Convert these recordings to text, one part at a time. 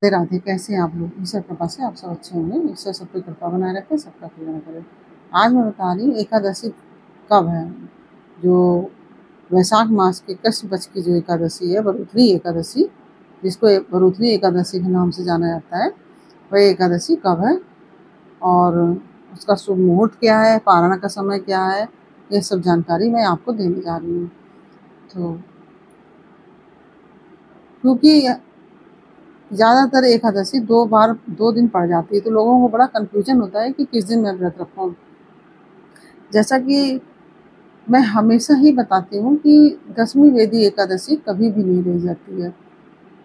राधे, कैसे हैं आप लोग? ईश्वर कृपा से आप सब अच्छे होंगे। ईश्वर सब पे कृपा बनाए रखे, सबका कल्याण करे। आज मैं बता रही हूँ एकादशी कब है। जो वैशाख मास के कृष्ण पक्ष की जो एकादशी है, वरुथनी एकादशी, जिसको वरुथनी एकादशी के नाम से जाना जाता है, वह एकादशी कब है और उसका शुभ मुहूर्त क्या है, पारण का समय क्या है, ये सब जानकारी मैं आपको देने जा रही हूँ। तो क्योंकि ज़्यादातर एकादशी 2 दिन पड़ जाती है, तो लोगों को बड़ा कन्फ्यूजन होता है कि किस दिन मैं व्रत रखूँ। जैसा कि मैं हमेशा ही बताती हूँ कि 10वीं वेदी एकादशी कभी भी नहीं रह जाती है,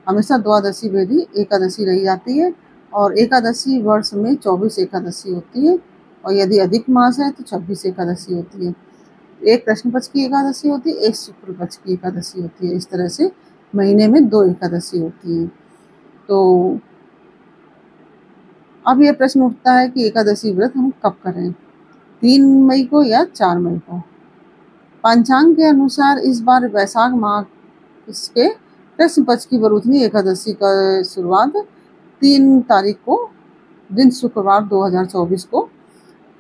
हमेशा द्वादशी वेदी एकादशी रही जाती है। और एकादशी वर्ष में 24 एकादशी होती है, और यदि अधिक मास है तो 26 एकादशी होती है। एक कृष्ण पक्ष की एकादशी होती है, एक शुक्ल पक्ष की एकादशी होती है। इस तरह से महीने में 2 एकादशी होती है। तो अब ये प्रश्न उठता है कि एकादशी व्रत हम कब करें, 3 मई को या 4 मई को। पंचांग के अनुसार इस बार वैशाख माह के कृष्ण पक्ष की वरुथनी एकादशी का शुरुआत 3 तारीख को, दिन शुक्रवार 2024 को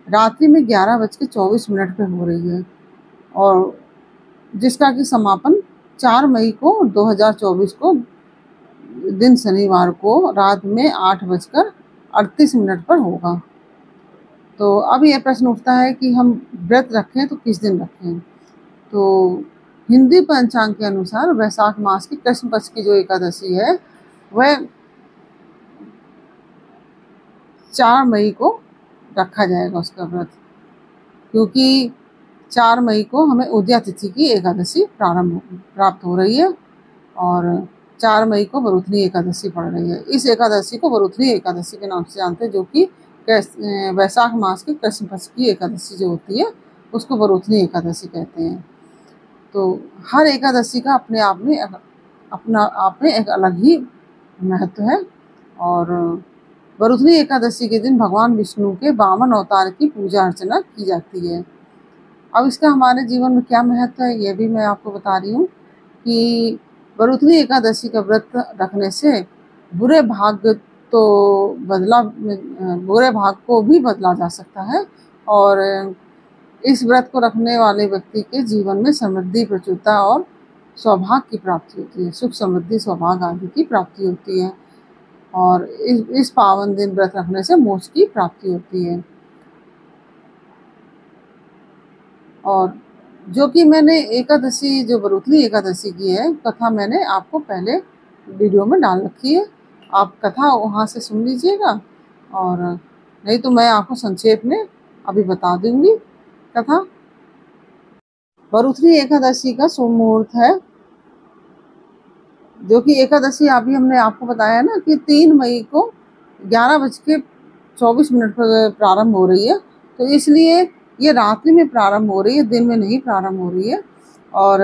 रात्रि में 11:24 पे हो रही है, और जिसका कि समापन 4 मई को 2024 को दिन शनिवार को रात में 8:38 पर होगा। तो अब यह प्रश्न उठता है कि हम व्रत रखें तो किस दिन रखें। तो हिंदी पंचांग के अनुसार वैशाख मास की कृष्ण पक्ष की जो एकादशी है, वह 4 मई को रखा जाएगा उसका व्रत, क्योंकि 4 मई को हमें उदया तिथि की एकादशी प्राप्त हो रही है, और 4 मई को वरुथनी एकादशी पड़ रही है। इस एकादशी को वरुथनी एकादशी के नाम से जानते हैं, जो कि वैशाख मास की कृष्ण पक्ष की एकादशी जो होती है उसको वरुथनी एकादशी कहते हैं। तो हर एकादशी का अपने आप में एक अलग ही महत्व है। और वरुथनी एकादशी के दिन भगवान विष्णु के 52 अवतार की पूजा अर्चना की जाती है। अब इसका हमारे जीवन में क्या महत्व है, यह भी मैं आपको बता रही हूँ कि वरुथनी एकादशी का व्रत रखने से बुरे भाग को भी बदला जा सकता है, और इस व्रत को रखने वाले व्यक्ति के जीवन में समृद्धि, प्रचुरता और सौभाग्य की प्राप्ति होती है। सुख, समृद्धि, सौभाग्य आदि की प्राप्ति होती है, और इस पावन दिन व्रत रखने से मोक्ष की प्राप्ति होती है। और जो कि मैंने एकादशी, जो वरुथनी एकादशी की है, कथा मैंने आपको पहले वीडियो में डाल रखी है, आप कथा वहाँ से सुन लीजिएगा, और नहीं तो मैं आपको संक्षेप में अभी बता दूंगी कथा। वरुथनी एकादशी का शुभ मुहूर्त है, जो कि एकादशी अभी हमने आपको बताया ना कि 3 मई को 11:24 पर प्रारंभ हो रही है, तो इसलिए ये रात्रि में प्रारंभ हो रही है, दिन में नहीं प्रारंभ हो रही है। और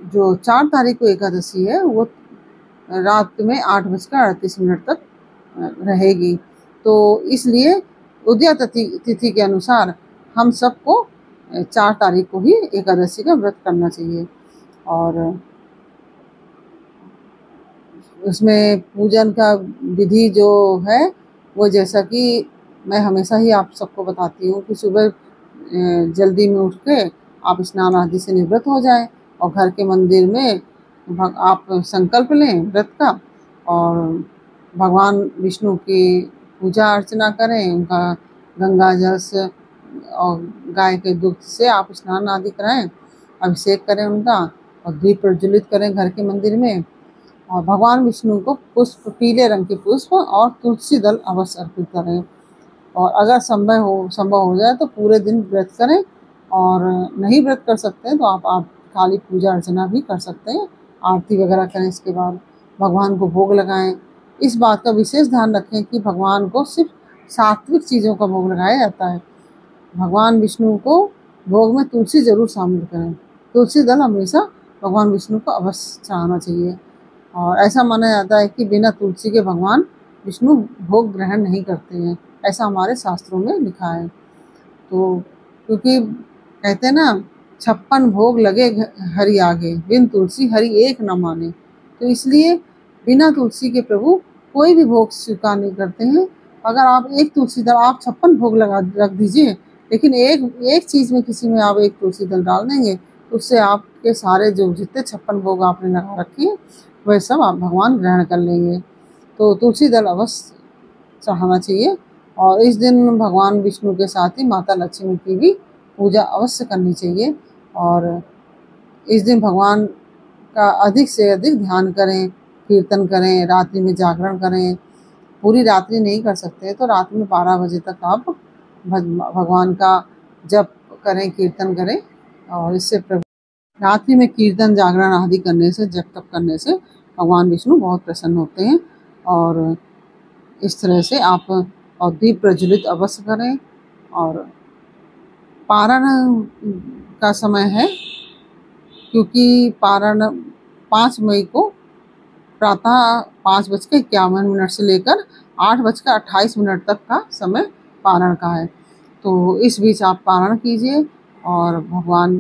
जो 4 तारीख को एकादशी है वो रात में 8:38 तक रहेगी। तो इसलिए उदया तिथि के अनुसार हम सबको 4 तारीख को ही एकादशी का व्रत करना चाहिए। और उसमें पूजन का विधि जो है वो, जैसा कि मैं हमेशा ही आप सबको बताती हूँ कि सुबह जल्दी में उठ के आप स्नान आदि से निवृत्त हो जाएं, और घर के मंदिर में आप संकल्प लें व्रत का, और भगवान विष्णु की पूजा अर्चना करें, उनका गंगा जल से और गाय के दूध से आप स्नान आदि कराएं, अभिषेक करें उनका, और दीप प्रज्वलित करें घर के मंदिर में, और भगवान विष्णु को पुष्प, पीले रंग के पुष्प और तुलसी दल अवश्य अर्पित करें। और अगर संभव हो जाए तो पूरे दिन व्रत करें, और नहीं व्रत कर सकते हैं तो आप खाली पूजा अर्चना भी कर सकते हैं, आरती वगैरह करें, इसके बाद भगवान को भोग लगाएं। इस बात का विशेष ध्यान रखें कि भगवान को सिर्फ सात्विक चीज़ों का भोग लगाया जाता है। भगवान विष्णु को भोग में तुलसी जरूर शामिल करें, तुलसी दल हमेशा भगवान विष्णु को अवश्य चढ़ाना चाहिए। और ऐसा माना जाता है कि बिना तुलसी के भगवान विष्णु भोग ग्रहण नहीं करते हैं, ऐसा हमारे शास्त्रों में लिखा है। तो क्योंकि कहते हैं ना, 56 भोग लगे हरि आगे, बिन तुलसी हरि एक न माने, तो इसलिए बिना तुलसी के प्रभु कोई भी भोग स्वीकार नहीं करते हैं। अगर आप एक तुलसी दल, आप 56 भोग लगा रख दीजिए, लेकिन एक चीज़ में किसी में आप एक तुलसी दल डाल देंगे, उससे आपके सारे जो जितने 56 भोग आपने लगा रखे हैं वह सब आप भगवान ग्रहण कर लेंगे। तो तुलसी दल अवश्य चढ़ाना चाहिए। और इस दिन भगवान विष्णु के साथ ही माता लक्ष्मी की भी पूजा अवश्य करनी चाहिए। और इस दिन भगवान का अधिक से अधिक ध्यान करें, कीर्तन करें, रात्रि में जागरण करें। पूरी रात्रि नहीं कर सकते तो रात में 12 बजे तक आप भगवान का जप करें, कीर्तन करें। और इससे रात्रि में कीर्तन, जागरण आदि करने से, जप तप करने से भगवान विष्णु बहुत प्रसन्न होते हैं। और इस तरह से आप और दीप प्रज्वलित अवश्य करें। और पारण का समय है, क्योंकि पारण 5 मई को प्रातः 5:51 से लेकर 8:28 तक का समय पारण का है। तो इस बीच आप पारण कीजिए और भगवान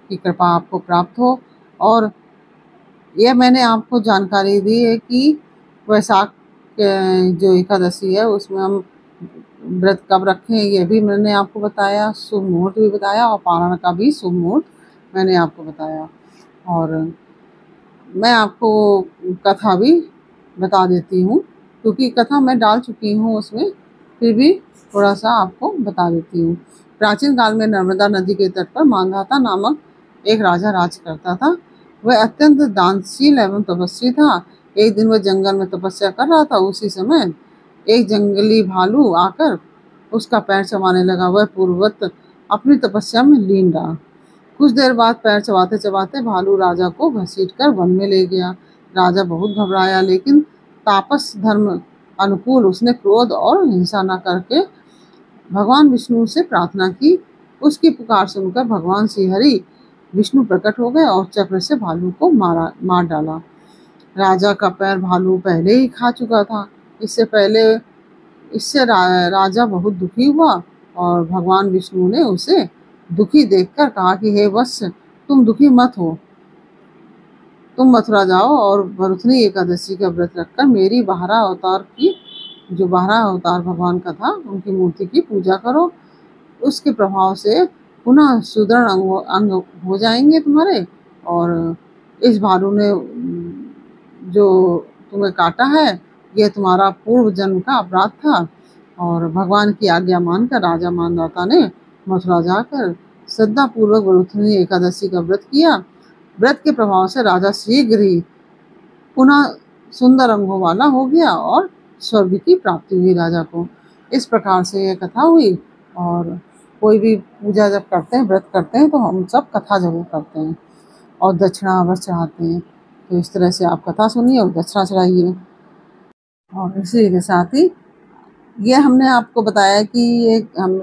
की कृपा आपको प्राप्त हो। और यह मैंने आपको जानकारी दी है कि वैशाख जो एकादशी है उसमें हम व्रत कब रखें, ये भी मैंने आपको बताया, शुभ मुहूर्त भी बताया और पारण का भी शुभ मुहूर्त मैंने आपको बताया। और मैं आपको कथा भी बता देती हूँ, क्योंकि कथा मैं डाल चुकी हूँ उसमें, फिर भी थोड़ा सा आपको बता देती हूँ। प्राचीन काल में नर्मदा नदी के तट पर मांधाता नामक एक राजा राज करता था। वह अत्यंत दानशील एवं तपस्वी था। एक दिन वह जंगल में तपस्या कर रहा था। उसी समय एक जंगली भालू आकर उसका पैर चबाने लगा। वह पूर्ववत अपनी तपस्या में लीन रहा। कुछ देर बाद पैर चबाते चबाते भालू राजा को घसीटकर वन में ले गया। राजा बहुत घबराया, लेकिन तापस धर्म अनुकूल उसने क्रोध और हिंसा न करके भगवान विष्णु से प्रार्थना की। उसकी पुकार सुनकर भगवान श्रीहरि विष्णु प्रकट हो गए और चक्र से भालू को मार डाला। राजा का पैर भालू पहले ही खा चुका था। इससे राजा बहुत दुखी हुआ और भगवान विष्णु ने उसे दुखी देखकर कहा कि हे वत्स, तुम दुखी मत हो, तुम मथुरा जाओ और भरथनी एकादशी का व्रत रखकर मेरी बारह अवतार भगवान का था उनकी मूर्ति की पूजा करो। उसके प्रभाव से पुनः सुदृढ़ अंग हो जाएंगे तुम्हारे। और इस भालू ने जो तुम्हें काटा है यह तुम्हारा पूर्व जन्म का अपराध था। और भगवान की आज्ञा मानकर राजा मांधाता ने मथुरा जाकर श्रद्धा पूर्वक भरथनी एकादशी का व्रत किया। व्रत के प्रभाव से राजा शीघ्र ही पुनः सुंदर अंगों वाला हो गया और स्वर्ग की प्राप्ति हुई राजा को। इस प्रकार से यह कथा हुई। और कोई भी पूजा जब करते हैं, व्रत करते हैं, तो हम सब कथा जरूर करते हैं और दक्षिणा अवश्य चढ़ाते हैं। तो इस तरह से आप कथा सुनिए और दक्षिणा चढ़ाइए। और इसी के साथ ही ये हमने आपको बताया कि ये हम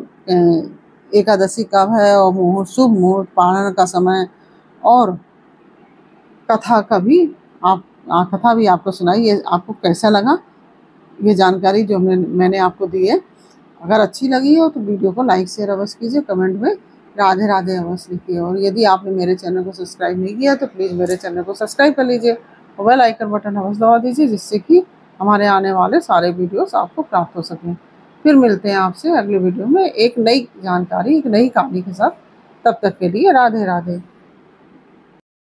एकादशी कब है और मुहूर्त, शुभ मुहूर्त, पारण का समय और कथा का भी कथा भी आपको सुनाई। ये आपको कैसा लगा ये जानकारी जो मैंने आपको दी है? अगर अच्छी लगी हो तो वीडियो को लाइक शेयर अवश्य कीजिए, कमेंट में राधे राधे अवश्य लिखिए। और यदि आपने मेरे चैनल को सब्सक्राइब नहीं किया तो प्लीज़ मेरे चैनल को सब्सक्राइब कर लीजिए और बेल आइकन बटन अवश्य दबा दीजिए, जिससे कि हमारे आने वाले सारे वीडियोस आपको प्राप्त हो सकें। फिर मिलते हैं आपसे अगले वीडियो में एक नई जानकारी, एक नई कहानी के साथ। तब तक के लिए राधे राधे।